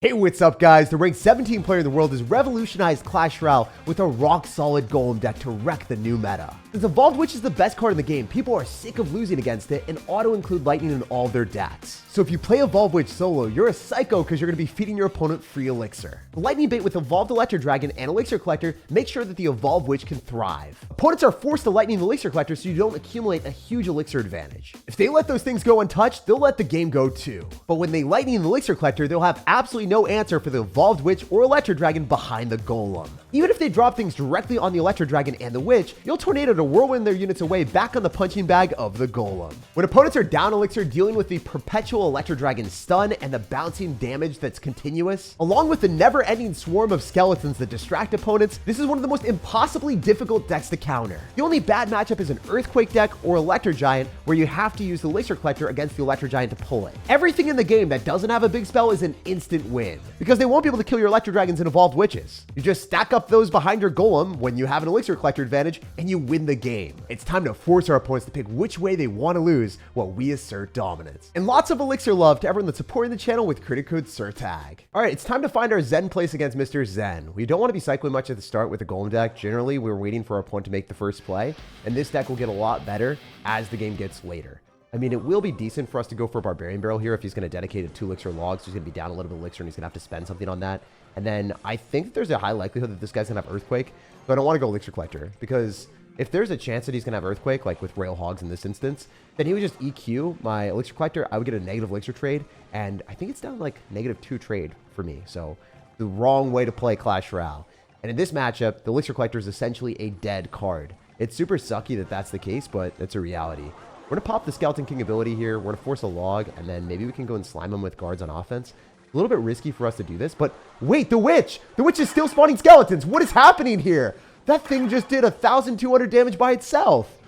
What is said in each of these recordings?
Hey, what's up guys? The ranked 17 player in the world has revolutionized Clash Royale with a rock-solid Golem deck to wreck the new meta. Since Evolved Witch is the best card in the game, people are sick of losing against it and auto-include Lightning in all their decks. So if you play Evolved Witch solo, you're a psycho because you're going to be feeding your opponent free Elixir. The Lightning bait with Evolved Electro Dragon and Elixir Collector makes sure that the Evolved Witch can thrive. Opponents are forced to Lightning the Elixir Collector so you don't accumulate a huge Elixir advantage. If they let those things go untouched, they'll let the game go too. But when they Lightning the Elixir Collector, they'll have absolutely no answer for the Evolved Witch or Electro Dragon behind the Golem. Even if they drop things directly on the Electro Dragon and the Witch, you'll tornado to whirlwind their units away back on the punching bag of the Golem. When opponents are down Elixir dealing with the perpetual Electro Dragon stun and the bouncing damage that's continuous, along with the never-ending swarm of skeletons that distract opponents, this is one of the most impossibly difficult decks to counter. The only bad matchup is an Earthquake deck or Electro Giant where you have to use the Elixir Collector against the Electro Giant to pull it. Everything in the game that doesn't have a big spell is an instant win, because they won't be able to kill your Electro Dragons and Evolved Witches. You just stack up those behind your Golem when you have an Elixir Collector advantage and you win the game. It's time to force our opponents to pick which way they want to lose while we assert dominance. And lots of Elixir love to everyone that's supporting the channel with credit code SirTag. Alright, it's time to find our Zen place against Mr. Zen. We don't want to be cycling much at the start with the Golem deck. Generally, we're waiting for our opponent to make the first play, and this deck will get a lot better as the game gets later. I mean, it will be decent for us to go for a Barbarian Barrel here if he's going to dedicate it to Elixir logs. He's going to be down a little bit of Elixir and he's going to have to spend something on that. And then I think that there's a high likelihood that this guy's going to have Earthquake, but I don't want to go Elixir Collector because if there's a chance that he's going to have Earthquake, like with Rail Hogs in this instance, then he would just EQ my Elixir Collector. I would get a negative Elixir trade, and I think it's down like -2 trade for me. So the wrong way to play Clash Royale. And in this matchup, the Elixir Collector is essentially a dead card. It's super sucky that that's the case, but it's a reality. We're going to pop the Skeleton King ability here. We're going to force a log, and then maybe we can go and slime him with guards on offense. A little bit risky for us to do this, but wait, the Witch! The Witch is still spawning skeletons! What is happening here? That thing just did 1,200 damage by itself.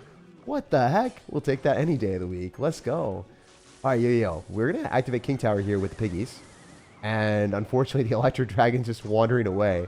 What the heck? We'll take that any day of the week. Let's go. All right, yo. We're going to activate King Tower here with the piggies. And unfortunately, the Electro Dragon's just wandering away.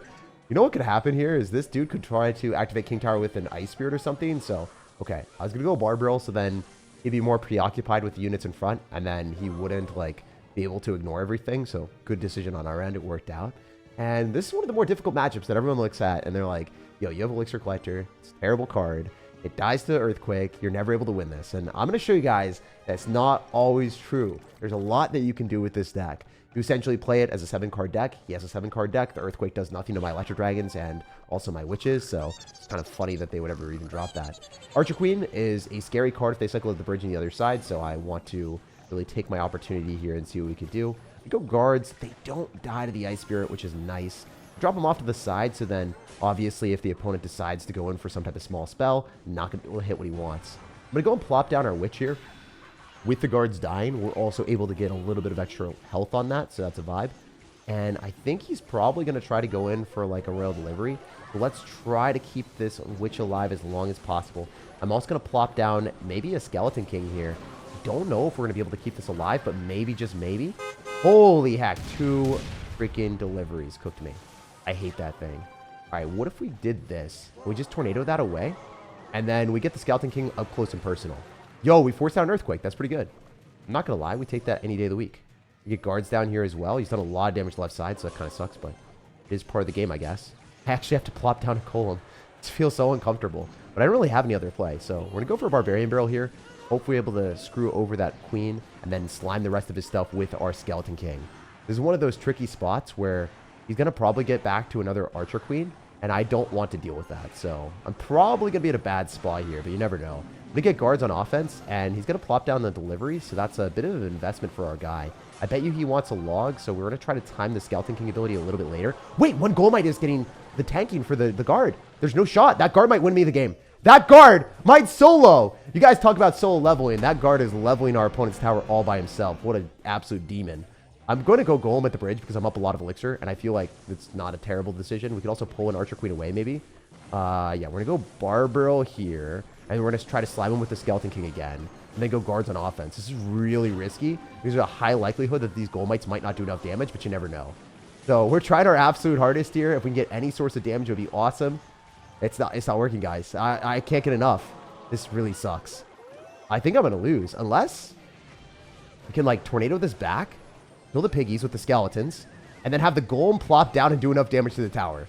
You know what could happen here is this dude could try to activate King Tower with an Ice Spirit or something. So, okay, I was going to go Barbarian, so then he'd be more preoccupied with the units in front, and then he wouldn't, like, be able to ignore everything. So, good decision on our end. It worked out. And this is one of the more difficult matchups that everyone looks at, and they're like, yo, you have Elixir Collector. It's a terrible card. It dies to Earthquake. You're never able to win this. And I'm going to show you guys that's not always true. There's a lot that you can do with this deck. You essentially play it as a 7-card deck. He has a 7-card deck. The Earthquake does nothing to my Electro Dragons and also my Witches, so it's kind of funny that they would ever even drop that. Archer Queen is a scary card if they cycle at the bridge on the other side, so I want to really take my opportunity here and see what we could do. We go guards. They don't die to the Ice Spirit, which is nice. Drop them off to the side, so then obviously if the opponent decides to go in for some type of small spell, not going to be able to hit what he wants. I'm going to go and plop down our Witch here. With the guards dying, we're also able to get a little bit of extra health on that, so that's a vibe. And I think he's probably going to try to go in for like a Royal Delivery. So let's try to keep this Witch alive as long as possible. I'm also going to plop down maybe a Skeleton King here. Don't know if we're going to be able to keep this alive, but maybe, just maybe. Holy heck, 2 freaking deliveries cooked me. I hate that thing. All right, what if we did this? We just tornado that away, and then we get the Skeleton King up close and personal. Yo, we forced out an Earthquake. That's pretty good. I'm not going to lie. We take that any day of the week. We get guards down here as well. He's done a lot of damage to the left side, so that kind of sucks, but it is part of the game, I guess. I actually have to plop down a Golem. It feels so uncomfortable, but I don't really have any other play, so we're going to go for a Barbarian Barrel here. Hopefully able to screw over that Queen and then slime the rest of his stuff with our Skeleton King. This is one of those tricky spots where he's going to probably get back to another Archer Queen, and I don't want to deal with that, so I'm probably going to be in a bad spot here, but you never know. We get guards on offense, and he's going to plop down the delivery, so that's a bit of an investment for our guy. I bet you he wants a log, so we're going to try to time the Skeleton King ability a little bit later. Wait, one Golemite is getting the tanking for the guard. There's no shot. That guard might win me the game. That guard might solo. You guys talk about solo leveling. That guard is leveling our opponent's tower all by himself. What an absolute demon. I'm going to go Golem at the bridge because I'm up a lot of Elixir, and I feel like it's not a terrible decision. We could also pull an Archer Queen away, maybe. Yeah, we're going to go Barbarian here. And we're going to try to slime him with the Skeleton King again. And then go guards on offense. This is really risky. There's a high likelihood that these Golemites might not do enough damage, but you never know. So we're trying our absolute hardest here. If we can get any source of damage, it would be awesome. It's not working, guys. I can't get enough. This really sucks. I think I'm going to lose. Unless we can, like, tornado this back. Kill the piggies with the skeletons. and then have the Golem plop down and do enough damage to the tower.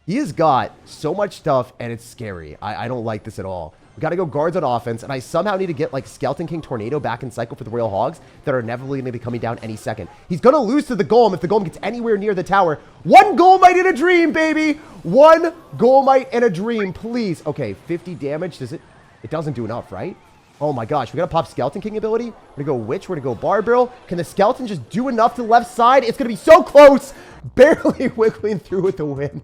He has got so much stuff, and it's scary. I don't like this at all. We got to go guards on offense, and I somehow need to get, like, Skeleton King Tornado back in cycle for the Royal Hogs that are inevitably going to be coming down any second. He's going to lose to the Golem if the Golem gets anywhere near the tower. One Golemite in a dream, baby! One Golemite in a dream, please. Okay, 50 damage. Does it? It doesn't do enough, right? Oh my gosh, we got to pop Skeleton King ability. We're going to go Witch. We're going to go Barbarian. Can the Skeleton just do enough to the left side? It's going to be so close! Barely wiggling through with the win.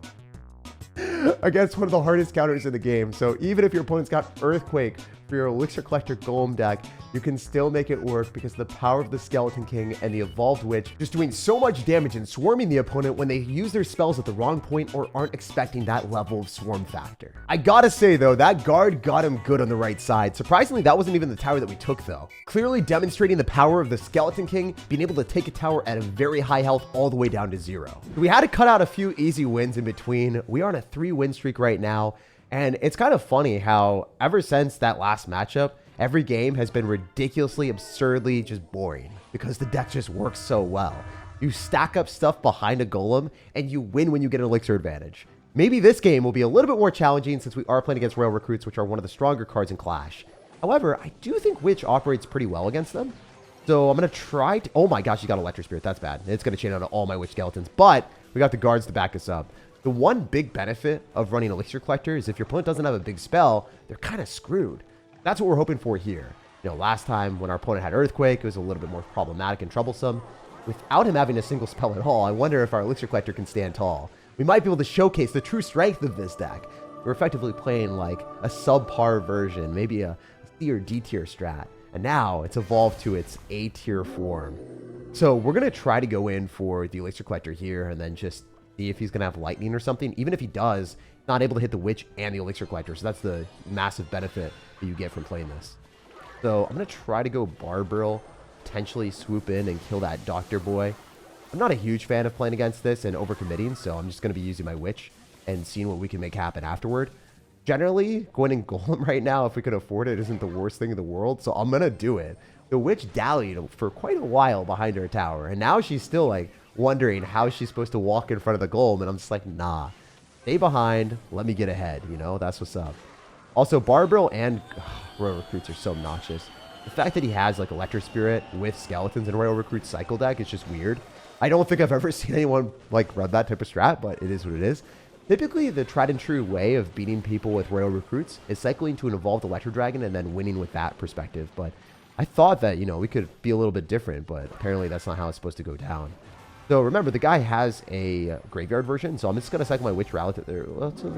Against one of the hardest counters in the game. So even if your opponent's got Earthquake for your Elixir Collector Golem deck, you can still make it work because of the power of the Skeleton King and the Evolved Witch just doing so much damage and swarming the opponent when they use their spells at the wrong point or aren't expecting that level of swarm factor. I gotta say though, that guard got him good on the right side. Surprisingly, that wasn't even the tower that we took though. Clearly demonstrating the power of the Skeleton King being able to take a tower at a very high health all the way down to 0. We had to cut out a few easy wins in between. We are on a 3-win streak right now. And it's kind of funny how ever since that last matchup, every game has been ridiculously, absurdly just boring because the deck just works so well. You stack up stuff behind a Golem and you win when you get an Elixir advantage. Maybe this game will be a little bit more challenging since we are playing against Royal Recruits, which are one of the stronger cards in Clash. However, I do think Witch operates pretty well against them. So I'm going to try to... Oh my gosh, you got Electro Spirit. That's bad. It's going to chain out all my Witch Skeletons. But we got the guards to back us up. The one big benefit of running Elixir Collector is if your opponent doesn't have a big spell, they're kind of screwed. That's what we're hoping for here. You know, last time when our opponent had Earthquake, it was a little bit more problematic and troublesome. Without him having a single spell at all, I wonder if our Elixir Collector can stand tall. We might be able to showcase the true strength of this deck. We're effectively playing like a subpar version, maybe a C or D tier strat. And now it's evolved to its A tier form. So we're going to try to go in for the Elixir Collector here and then just see if he's going to have lightning or something. Even if he does, not able to hit the Witch and the Elixir Collector. So that's the massive benefit that you get from playing this. So I'm going to try to go Barbarian, potentially swoop in and kill that Doctor Boy. I'm not a huge fan of playing against this and overcommitting, so I'm just going to be using my Witch and seeing what we can make happen afterward. Generally, going in Golem right now, if we could afford it, isn't the worst thing in the world, so I'm going to do it. The Witch dallied for quite a while behind her tower, and now she's still like wondering how she's supposed to walk in front of the Golem, and I'm just like, nah. Stay behind, let me get ahead, you know? That's what's up. Also, Barbarian and Royal Recruits are so obnoxious. The fact that he has like Electro Spirit with Skeletons in Royal Recruits cycle deck is just weird. I don't think I've ever seen anyone like run that type of strat, but it is what it is. Typically, the tried and true way of beating people with Royal Recruits is cycling to an evolved Electro Dragon and then winning with that perspective. But I thought that, you know, we could be a little bit different, but apparently that's not how it's supposed to go down. So remember, the guy has a graveyard version, so I'm just going to cycle my Witch relatively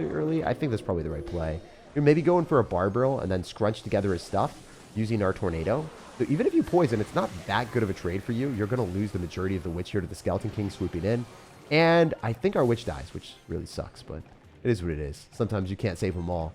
early. I think that's probably the right play. You're maybe going for a Barbarian and then scrunch together his stuff using our Tornado. So even if you poison, it's not that good of a trade for you. You're going to lose the majority of the Witch here to the Skeleton King swooping in. And I think our Witch dies, which really sucks, but it is what it is. Sometimes you can't save them all.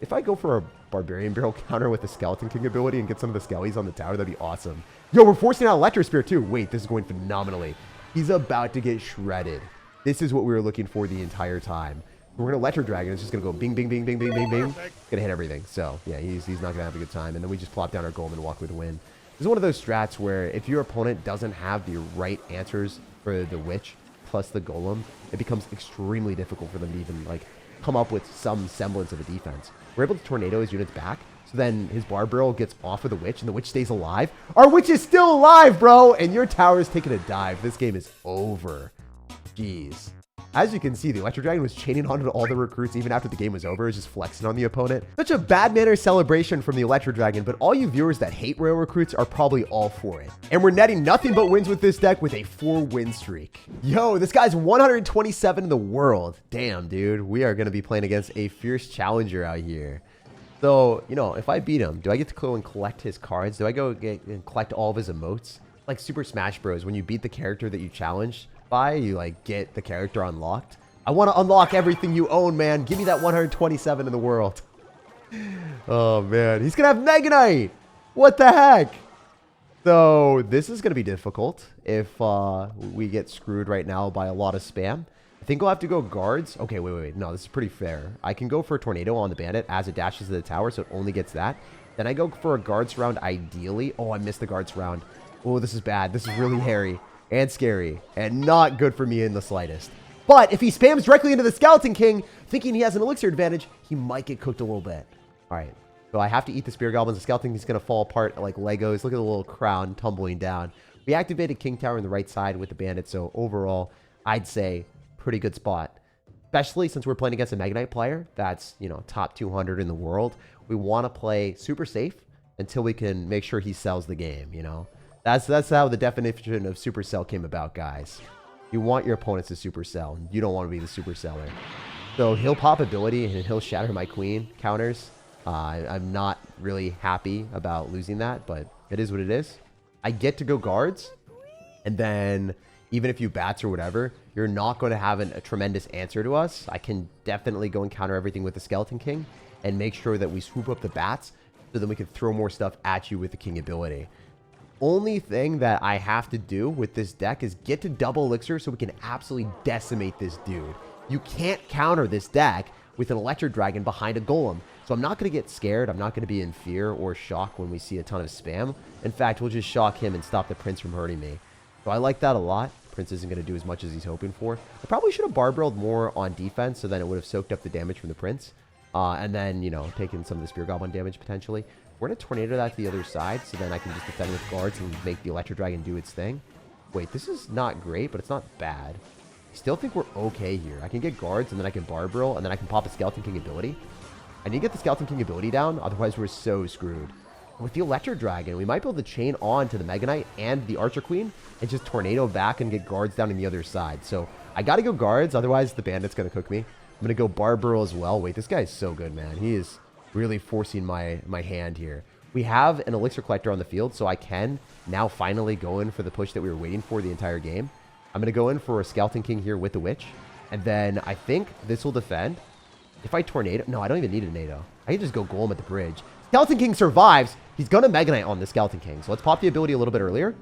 If I go for a Barbarian Barrel counter with the Skeleton King ability and get some of the Skellies on the tower, that'd be awesome. Yo, we're forcing out Electro Spirit too. Wait, this is going phenomenally. He's about to get shredded. This is what we were looking for the entire time. We're going to Electro Dragon. It's just going to go bing, bing, bing, bing, bing, bing, bing. Going to hit everything. So, yeah, he's not going to have a good time. And then we just plop down our Golem and walk with the win. This is one of those strats where if your opponent doesn't have the right answers for the Witch plus the Golem, it becomes extremely difficult for them to even, like, come up with some semblance of a defense. We're able to Tornado his units back. So then his Barbarian gets off of the Witch, and the Witch stays alive. Our Witch is still alive, bro! And your tower is taking a dive. This game is over. Jeez. As you can see, the Electro Dragon was chaining onto all the recruits even after the game was over. It was just flexing on the opponent. Such a bad manner celebration from the Electro Dragon, but all you viewers that hate Royal Recruits are probably all for it. And we're netting nothing but wins with this deck with a 4-win streak. Yo, this guy's 127 in the world. Damn, dude. We are going to be playing against a fierce challenger out here. So, you know, if I beat him, do I get to go and collect his cards? Do I go get and collect all of his emotes? Like Super Smash Bros. When you beat the character that you challenged by, you like get the character unlocked. I want to unlock everything you own, man. Give me that 127 in the world. Oh, man. He's going to have Mega Knight. What the heck? So this is going to be difficult if we get screwed right now by a lot of spam. I think we'll have to go guards. Okay, wait. No, this is pretty fair. I can go for a Tornado on the Bandit as it dashes to the tower, so it only gets that. Then I go for a guards round ideally. Oh, I missed the guards round. Oh, this is bad. This is really hairy. and scary and not good for me in the slightest. But if he spams directly into the Skeleton King, thinking he has an elixir advantage, he might get cooked a little bit. All right. So I have to eat the Spear Goblins. The Skeleton King's going to fall apart like Legos. Look at the little crown tumbling down. We activated King Tower on the right side with the Bandit. So overall, I'd say pretty good spot. Especially since we're playing against a Mega Knight player that's, you know, top 200 in the world. We want to play super safe until we can make sure he sells the game, you know. That's how the definition of supercell came about, guys. You want your opponents to supercell. You don't want to be the superseller. So he'll pop ability and he'll shatter my queen counters. I'm not really happy about losing that, but it is what it is. I get to go guards, and then even if you bats or whatever, you're not going to have a tremendous answer to us. I can definitely go and counter everything with the Skeleton King and make sure that we swoop up the bats so then we can throw more stuff at you with the King ability. Only thing that I have to do with this deck is get to double elixir so we can absolutely decimate this dude. You can't counter this deck with an Electro Dragon behind a Golem. So I'm not going to get scared. I'm not going to be in fear or shock when we see a ton of spam. In fact, we'll just shock him and stop the Prince from hurting me. So I like that a lot. Prince isn't going to do as much as he's hoping for. I probably should have barbarelled more on defense so then it would have soaked up the damage from the Prince. And then, you know, taken some of the Spear Goblin damage potentially. We're going to Tornado that to the other side so then I can just defend with guards and make the Electro Dragon do its thing. Wait, this is not great, but it's not bad. I still think we're okay here. I can get guards and then I can Barbarian and then I can pop a Skeleton King ability. I need to get the Skeleton King ability down, otherwise we're so screwed. With the Electro Dragon, we might be able to chain on to the Mega Knight and the Archer Queen and just Tornado back and get guards down on the other side. So I got to go guards, otherwise the Bandit's going to cook me. I'm going to go Barbarian as well. Wait, this guy is so good, man. He is really forcing my hand here. We have an Elixir Collector on the field, so I can now finally go in for the push that we were waiting for the entire game. I'm going to go in for a Skeleton King here with the Witch, and then I think this will defend. If I Tornado... No, I don't even need a Tornado. I can just go Golem at the bridge. Skeleton King survives. He's going to Mega Knight on the Skeleton King. So let's pop the ability a little bit earlier.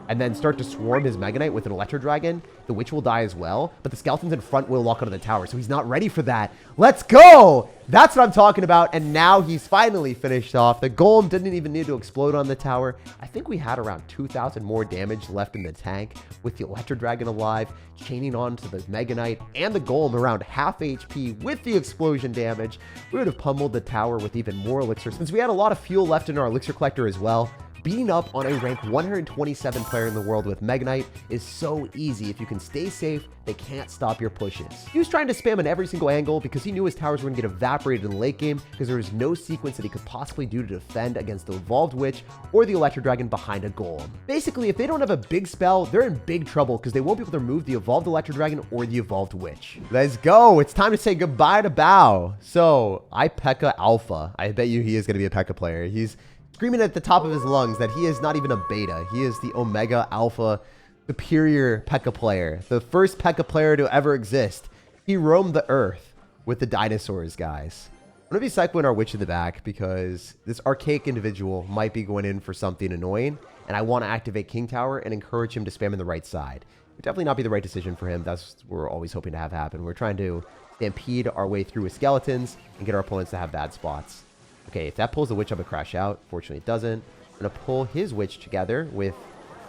And then start to swarm his Mega Knight with an Electro Dragon. The Witch will die as well. But the Skeletons in front will lock onto the tower. So he's not ready for that. Let's go! That's what I'm talking about. And now he's finally finished off. The Golem didn't even need to explode on the tower. I think we had around 2,000 more damage left in the tank. With the Electro Dragon alive. Chaining on to the Mega Knight. And the Golem around half HP with the explosion damage. We would have pummeled the tower with even more elixir. Since we had a lot of fuel left in our Elixir Collector as well. Beating up on a rank 127 player in the world with Mega Knight is so easy. If you can stay safe, they can't stop your pushes. He was trying to spam in every single angle because he knew his towers were going to get evaporated in the late game because there was no sequence that he could possibly do to defend against the Evolved Witch or the Electro Dragon behind a Golem. Basically, if they don't have a big spell, they're in big trouble because they won't be able to remove the Evolved Electro Dragon or the Evolved Witch. Let's go. It's time to say goodbye to Bao. So, I Pekka Alpha. I bet you he is going to be a Pekka player. He's screaming at the top of his lungs that he is not even a beta. He is the Omega Alpha superior Pekka player. The first Pekka player to ever exist. He roamed the earth with the dinosaurs, guys. I'm going to be cycling our Witch in the back because this archaic individual might be going in for something annoying. And I want to activate King Tower and encourage him to spam in the right side. It would definitely not be the right decision for him. That's what we're always hoping to have happen. We're trying to stampede our way through with skeletons and get our opponents to have bad spots. Okay, if that pulls the Witch up and crash out, fortunately it doesn't. I'm going to pull his Witch together with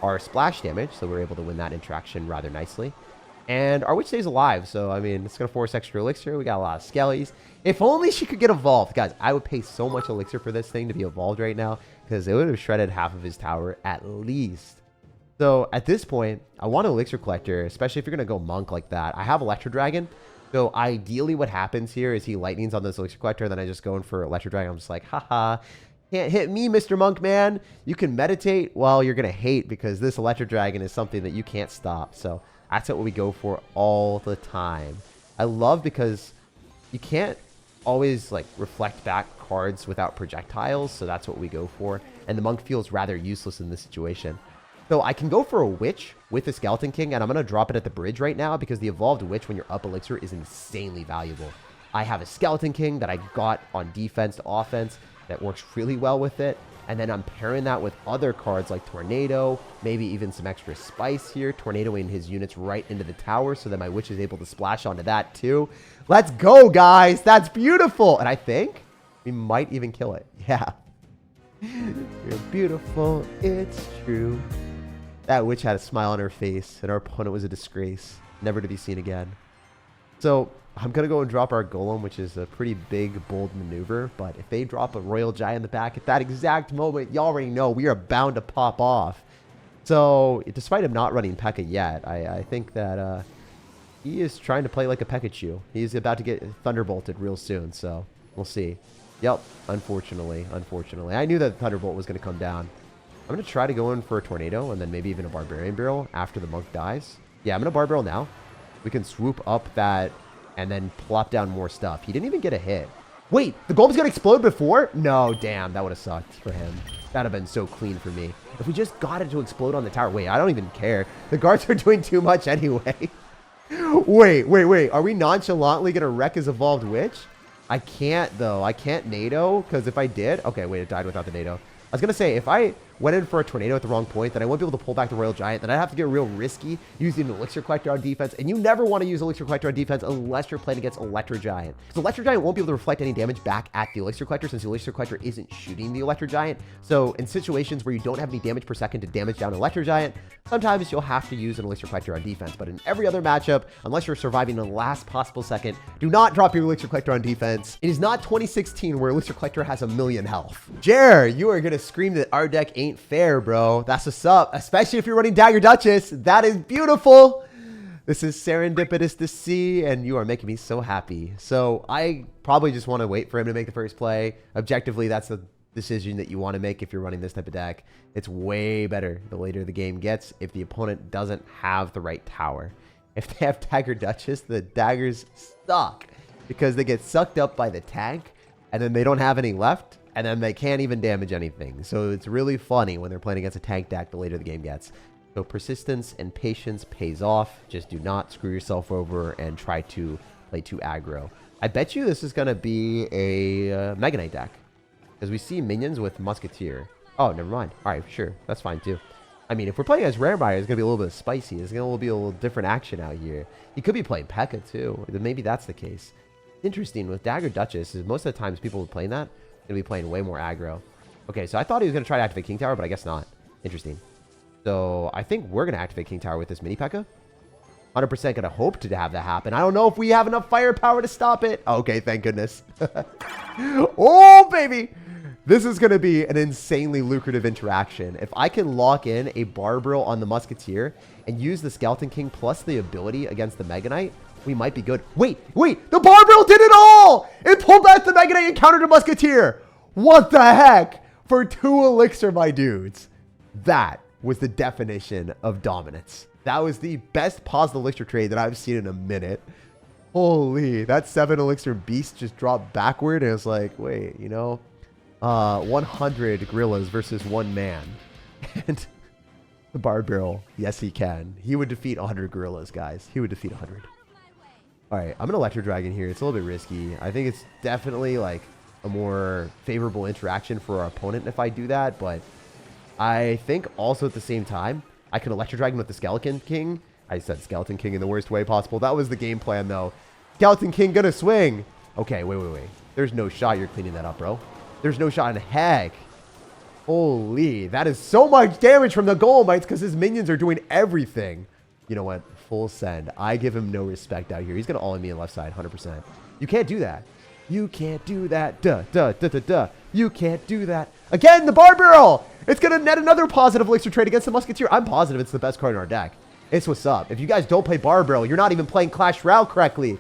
our splash damage, so we're able to win that interaction rather nicely. And our Witch stays alive, so, I mean, it's going to force extra elixir. We got a lot of skellies. If only she could get evolved. Guys, I would pay so much elixir for this thing to be evolved right now, because it would have shredded half of his tower at least. So, at this point, I want an Elixir Collector, especially if you're going to go Monk like that. I have Electro Dragon. So ideally what happens here is he lightnings on this Elixir Collector, and then I just go in for Electro Dragon. I'm just like, haha, can't hit me, Mr. Monk, man. You can meditate while you're going to hate because this Electro Dragon is something that you can't stop. So that's what we go for all the time. I love because you can't always like reflect back cards without projectiles. So that's what we go for. And the Monk feels rather useless in this situation. So I can go for a Witch with a Skeleton King, and I'm going to drop it at the bridge right now because the Evolved Witch, when you're up Elixir, is insanely valuable. I have a Skeleton King that I got on defense to offense that works really well with it, and then I'm pairing that with other cards like Tornado, maybe even some extra spice here, tornadoing his units right into the tower so that my Witch is able to splash onto that too. Let's go, guys! That's beautiful! And I think we might even kill it. Yeah. You're beautiful, it's true. That witch had a smile on her face, and our opponent was a disgrace, never to be seen again. So I'm going to go and drop our Golem, which is a pretty big, bold maneuver. But if they drop a Royal Giant in the back at that exact moment, y'all already know we are bound to pop off. So despite him not running Pekka yet, I think that he is trying to play like a Pikachu. He's about to get Thunderbolted real soon, so we'll see. Yep, unfortunately. I knew that Thunderbolt was going to come down. I'm going to try to go in for a Tornado and then maybe even a Barbarian Barrel after the Monk dies. Yeah, I'm going to Bar Barrel now. We can swoop up that and then plop down more stuff. He didn't even get a hit. Wait, the Golem's going to explode before? No, damn, that would have sucked for him. That would have been so clean for me. If we just got it to explode on the tower. Wait, I don't even care. The guards are doing too much anyway. Wait. Are we nonchalantly going to wreck his Evolved Witch? I can't, though. I can't NATO, because if I did... Okay, wait, it died without the NATO. I was going to say, if I went in for a Tornado at the wrong point, then I won't be able to pull back the Royal Giant. Then I'd have to get real risky using an Elixir Collector on defense. And you never want to use Elixir Collector on defense unless you're playing against Electro Giant. Because Electro Giant won't be able to reflect any damage back at the Elixir Collector since the Elixir Collector isn't shooting the Electro Giant. So in situations where you don't have any damage per second to damage down an Electro Giant, sometimes you'll have to use an Elixir Collector on defense. But in every other matchup, unless you're surviving the last possible second, do not drop your Elixir Collector on defense. It is not 2016 where Elixir Collector has 1,000,000 health. Jer, you are going to scream that our deck ain't fair, bro. That's what's up, especially if you're running Dagger Duchess. That is beautiful. This is serendipitous to see, and you are making me so happy. So I probably just want to wait for him to make the first play. Objectively, that's the decision that you want to make if you're running this type of deck. It's way better the later the game gets if the opponent doesn't have the right tower. If they have Dagger Duchess, the daggers suck because they get sucked up by the tank, and then they don't have any left. And then they can't even damage anything. So it's really funny when they're playing against a tank deck the later the game gets. So persistence and patience pays off. Just do not screw yourself over and try to play too aggro. I bet you this is going to be a Mega Knight deck. Because we see minions with Musketeer. Oh, never mind. All right, sure. That's fine too. I mean, if we're playing as Rare Buyer, it's going to be a little bit spicy. It's going to be a little different action out here. He could be playing Pekka too. Maybe that's the case. Interesting with Dagger Duchess is most of the times people playing that going to be playing way more aggro. Okay, so I thought he was going to try to activate King Tower, but I guess not. Interesting. So I think we're going to activate King Tower with this mini Pekka. 100% going to hope to have that happen. I don't know if we have enough firepower to stop it. Okay, thank goodness. Oh, baby. This is going to be an insanely lucrative interaction. If I can lock in a Barbarrel on the Musketeer and use the Skeleton King plus the ability against the Mega Knight, we might be good. Wait. The Barbarrel did it all. It pulled back the Mega Knight and countered a Musketeer. What the heck? For 2 Elixir, my dudes. That was the definition of dominance. That was the best positive Elixir trade that I've seen in a minute. Holy, that 7 Elixir beast just dropped backward. And it was like, wait, 100 gorillas versus 1 man. And the Barbarrel, yes, he can. He would defeat 100 gorillas, guys. He would defeat 100. All right, I'm an Electro Dragon here. It's a little bit risky. I think it's definitely like a more favorable interaction for our opponent if I do that. But I think also at the same time, I can Electro Dragon with the Skeleton King. I said Skeleton King in the worst way possible. That was the game plan, though. Skeleton King gonna swing. Okay, wait. There's no shot you're cleaning that up, bro. There's no shot in heck. Holy, that is so much damage from the Golemites because his minions are doing everything. You know what? Full send. I give him no respect out here. He's going to all-in me on left side, 100%. You can't do that. You can't do that. Duh. You can't do that. Again, the Barbarrel. It's going to net another positive Elixir trade against the Musketeer. I'm positive it's the best card in our deck. It's what's up. If you guys don't play Barbarrel, you're not even playing Clash Royale correctly.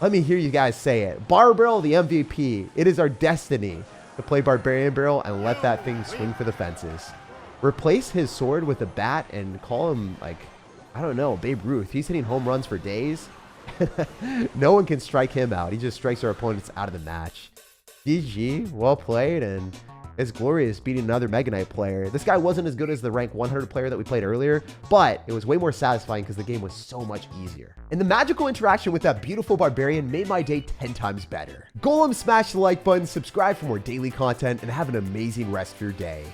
Let me hear you guys say it. Barbarrel, the MVP. It is our destiny to play Barbarian Barrel and let that thing swing for the fences. Replace his sword with a bat and call him, like, I don't know, Babe Ruth. He's hitting home runs for days. No one can strike him out. He just strikes our opponents out of the match. GG, well played, and it's glorious beating another Mega Knight player. This guy wasn't as good as the rank 100 player that we played earlier, but it was way more satisfying because the game was so much easier. And the magical interaction with that beautiful Barbarian made my day 10 times better. Golem, smash the like button, subscribe for more daily content, and have an amazing rest of your day.